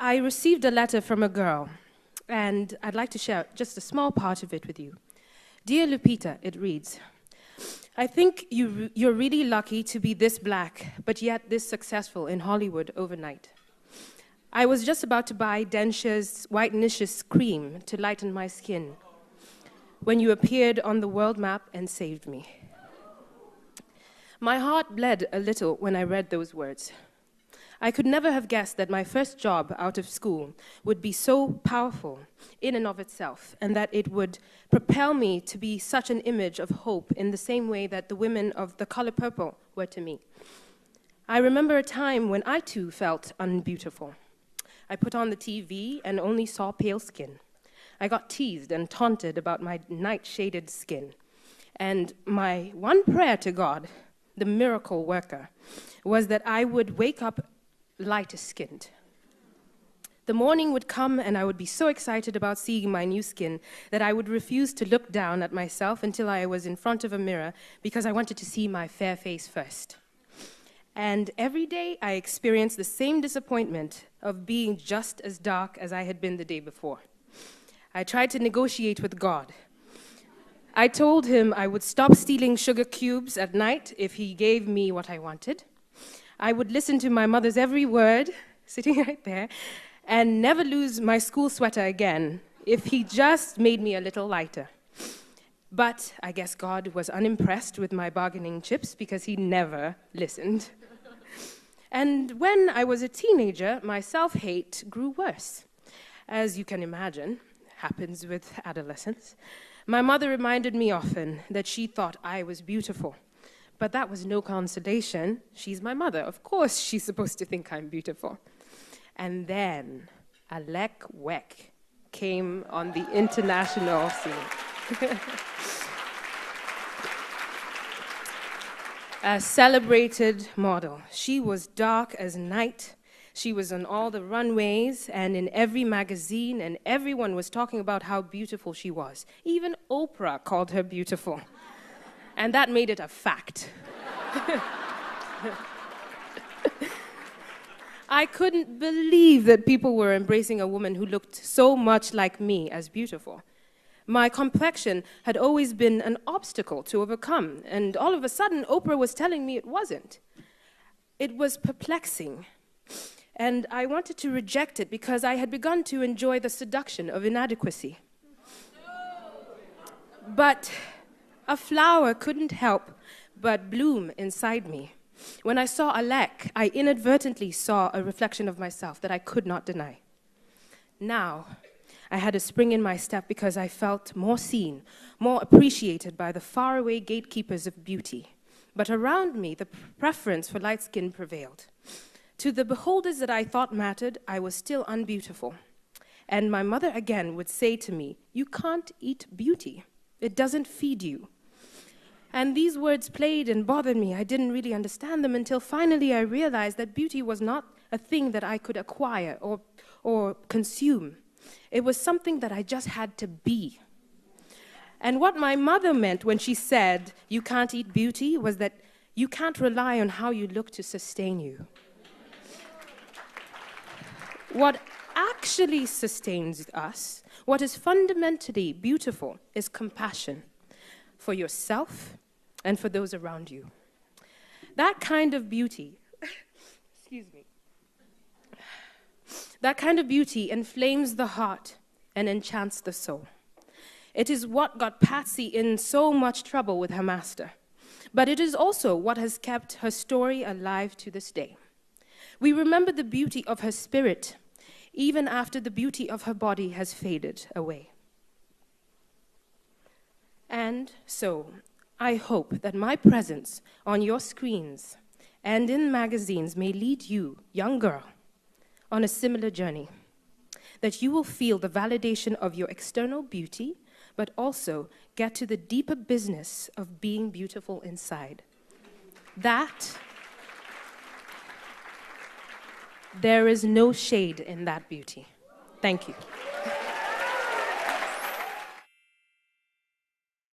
I received a letter from a girl, and I'd like to share just a small part of it with you. Dear Lupita, it reads, I think you're really lucky to be this black, but yet this successful in Hollywood overnight. I was just about to buy Dencia's Whitenicious cream to lighten my skin when you appeared on the world map and saved me. My heart bled a little when I read those words. I could never have guessed that my first job out of school would be so powerful in and of itself, and that it would propel me to be such an image of hope in the same way that the women of the color purple were to me. I remember a time when I too felt unbeautiful. I put on the TV and only saw pale skin. I got teased and taunted about my night-shaded skin. And my one prayer to God, the miracle worker, was that I would wake up lighter skinned. The morning would come and I would be so excited about seeing my new skin that I would refuse to look down at myself until I was in front of a mirror because I wanted to see my fair face first. And every day I experienced the same disappointment of being just as dark as I had been the day before. I tried to negotiate with God. I told him I would stop stealing sugar cubes at night if he gave me what I wanted. I would listen to my mother's every word, sitting right there, and never lose my school sweater again if he just made me a little lighter. But I guess God was unimpressed with my bargaining chips because he never listened. And when I was a teenager, my self-hate grew worse. As you can imagine, happens with adolescence. My mother reminded me often that she thought I was beautiful. But that was no consolation. She's my mother. Of course she's supposed to think I'm beautiful. And then Alec Weck came on the international scene. A celebrated model. She was dark as night. She was on all the runways and in every magazine, and everyone was talking about how beautiful she was. Even Oprah called her beautiful. And that made it a fact. I couldn't believe that people were embracing a woman who looked so much like me as beautiful. My complexion had always been an obstacle to overcome, and all of a sudden, Oprah was telling me it wasn't. It was perplexing, and I wanted to reject it because I had begun to enjoy the seduction of inadequacy. But a flower couldn't help but bloom inside me. When I saw Alec, I inadvertently saw a reflection of myself that I could not deny. Now, I had a spring in my step because I felt more seen, more appreciated by the faraway gatekeepers of beauty. But around me, the preference for light skin prevailed. To the beholders that I thought mattered, I was still unbeautiful. And my mother again would say to me, "You can't eat beauty. It doesn't feed you." And these words played and bothered me. I didn't really understand them until finally I realized that beauty was not a thing that I could acquire or consume. It was something that I just had to be. And what my mother meant when she said, "You can't eat beauty," was that you can't rely on how you look to sustain you. What actually sustains us, what is fundamentally beautiful, is compassion for yourself and for those around you. That kind of beauty, excuse me, that kind of beauty inflames the heart and enchants the soul. It is what got Patsy in so much trouble with her master, but it is also what has kept her story alive to this day. We remember the beauty of her spirit, even after the beauty of her body has faded away. And so, I hope that my presence on your screens and in magazines may lead you, young girl, on a similar journey, that you will feel the validation of your external beauty, but also get to the deeper business of being beautiful inside. That, there is no shade in that beauty. Thank you.